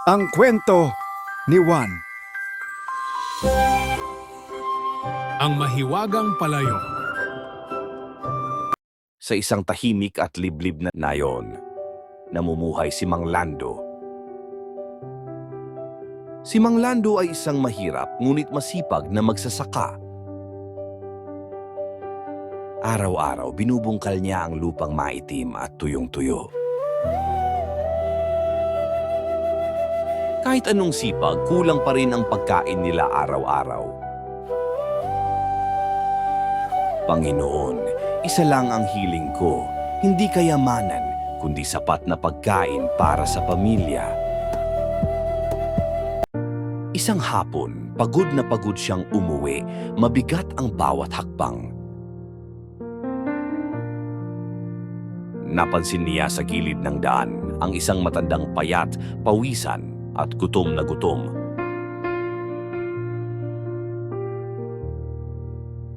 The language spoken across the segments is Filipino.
Ang kwento ni Juan. Ang mahiwagang palayo. Sa isang tahimik at liblib na nayon, namumuhay si Mang Lando. Si Mang Lando ay isang mahirap ngunit masipag na magsasaka. Araw-araw binubungkal niya ang lupang maitim at tuyong-tuyo. Kahit anong sipag, kulang pa rin ang pagkain nila araw-araw. Panginoon, isa lang ang hiling ko, hindi kayamanan, kundi sapat na pagkain para sa pamilya. Isang hapon, pagod na pagod siyang umuwi, mabigat ang bawat hakbang. Napansin niya sa gilid ng daan ang isang matandang payat, pawisan at gutom na gutom.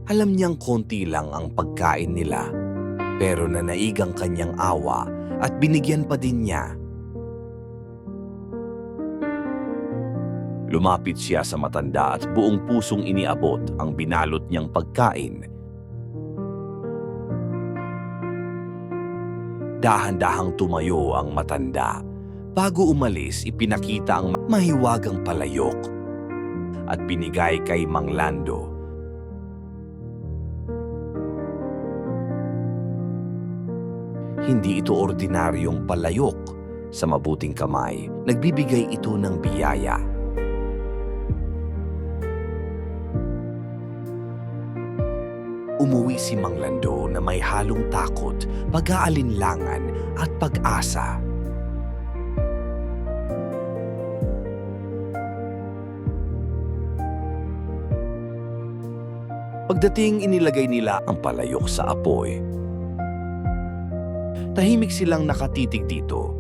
Alam niyang konti lang ang pagkain nila, pero nanaig ang kanyang awa at binigyan pa din niya. Lumapit siya sa matanda at buong pusong iniabot ang binalot niyang pagkain. Dahan-dahang tumayo ang matanda. Bago umalis, ipinakita ang mahiwagang palayok at binigay kay Mang Lando. Hindi ito ordinaryong palayok. Sa mabuting kamay, nagbibigay ito ng biyaya. Umuwi si Mang Lando na may halong takot, pag-aalinlangan at pag-asa. Pagdating, inilagay nila ang palayok sa apoy. Tahimik silang nakatitig dito.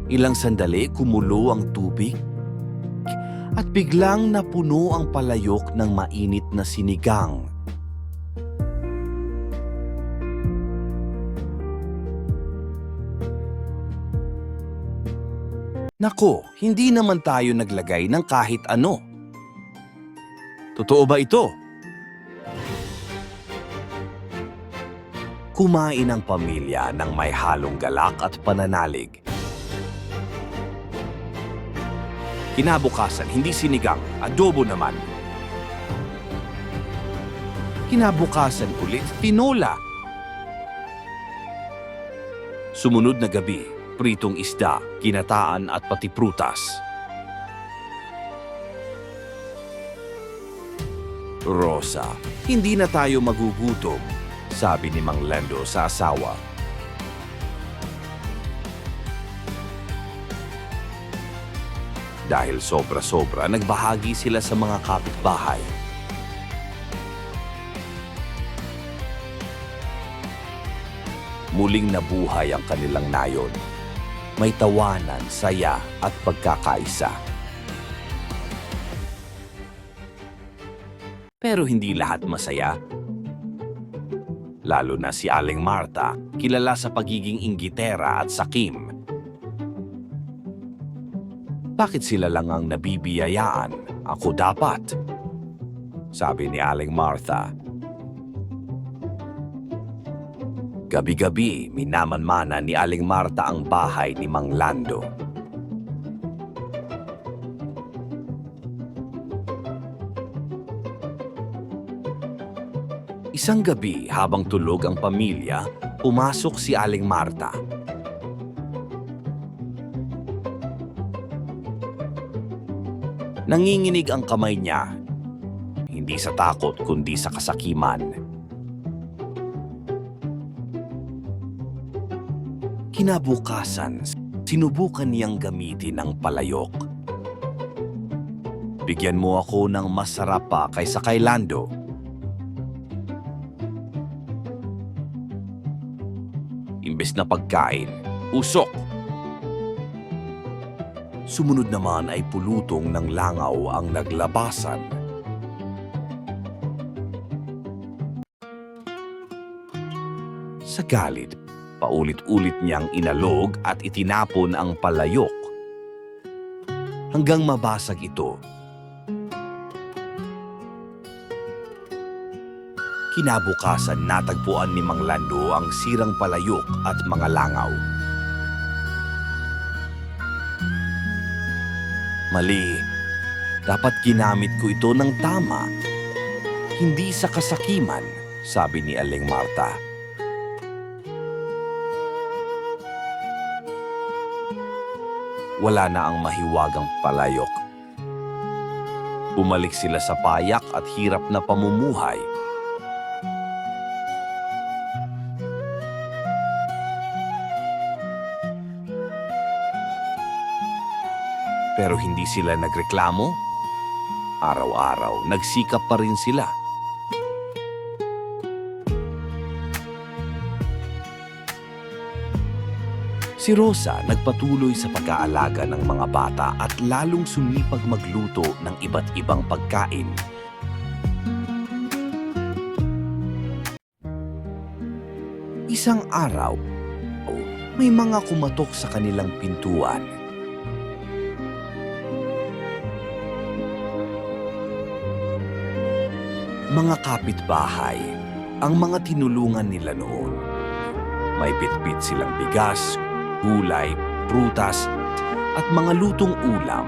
Ilang sandali kumulo ang tubig at biglang napuno ang palayok ng mainit na sinigang. Nako, hindi naman tayo naglagay ng kahit ano. Totoo ba ito? Kumain ang pamilya ng may halong galak at pananalig. Kinabukasan, hindi sinigang, adobo naman. Kinabukasan ulit, tinola. Sumunod na gabi, pritong isda, ginataan at pati prutas. Rosa, hindi na tayo magugutom, sabi ni Mang Lando sa asawa. Dahil sobra-sobra, nagbahagi sila sa mga kapitbahay. Muling nabuhay ang kanilang nayon. May tawanan, saya at pagkakaisa. Pero hindi lahat masaya. Lalo na si Aling Marta, kilala sa pagiging inggitera at sakim. Bakit sila lang ang nabibiyayaan? Ako dapat, sabi ni Aling Martha. Gabi-gabi, minamanmana ni Aling Marta ang bahay ni Mang Lando. Isang gabi, habang tulog ang pamilya, pumasok si Aling Marta. Nanginginig ang kamay niya, hindi sa takot kundi sa kasakiman. Kinabukasan, sinubukan niyang gamitin ang palayok. Bigyan mo ako ng masarap pa kaysa kay Lando. Imbes na pagkain, usok. Sumunod naman ay pulutong ng langaw ang naglabasan. Sa galit, paulit-ulit niyang inalog at itinapon ang palayok hanggang mabasag ito. Kinabukasan, natagpuan ni Mang Lando ang sirang palayok at mga langaw. Mali, dapat ginamit ko ito ng tama, hindi sa kasakiman, sabi ni Aling Marta. Wala na ang mahiwagang palayok. Bumalik sila sa payak at hirap na pamumuhay. Pero hindi sila nagreklamo. Araw-araw, nagsikap pa rin sila. Si Rosa nagpatuloy sa pag-aalaga ng mga bata at lalong sumipag magluto ng iba't ibang pagkain. Isang araw, may mga kumatok sa kanilang pintuan. Mga kapitbahay, ang mga tinulungan nila noon. May bitbit silang bigas, gulay, prutas, at mga lutong ulam.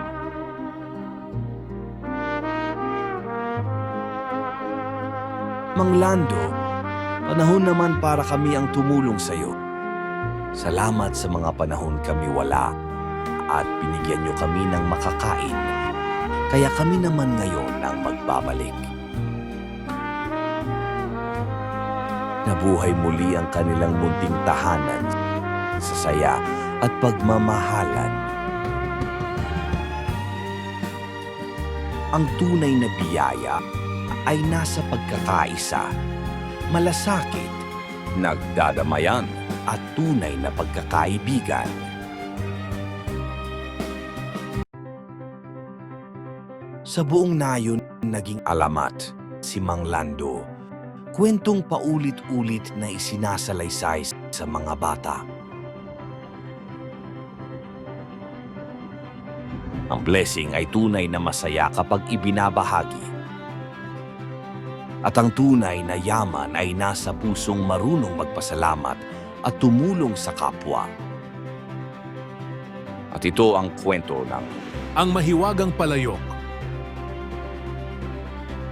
Mang Lando, panahon naman para kami ang tumulong sa iyo. Salamat sa mga panahon kami wala at binigyan niyo kami ng makakain. Kaya kami naman ngayon ang magbabalik. Nabuhay muli ang kanilang munting tahanan sa saya at pagmamahalan. Ang tunay na biyaya ay nasa pagkakaisa, malasakit, nagdadamayan at tunay na pagkakaibigan. Sa buong nayon naging alamat si Mang Lando. Kwentong paulit-ulit na isinasalaysay sa mga bata. Ang blessing ay tunay na masaya kapag ibinabahagi. At ang tunay na yaman ay nasa pusong marunong magpasalamat at tumulong sa kapwa. At ito ang kwento ng Ang Mahiwagang Palayok.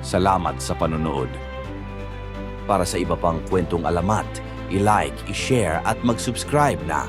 Salamat sa panonood. Para sa iba pang kwentong alamat, i-like, i-share at mag-subscribe na.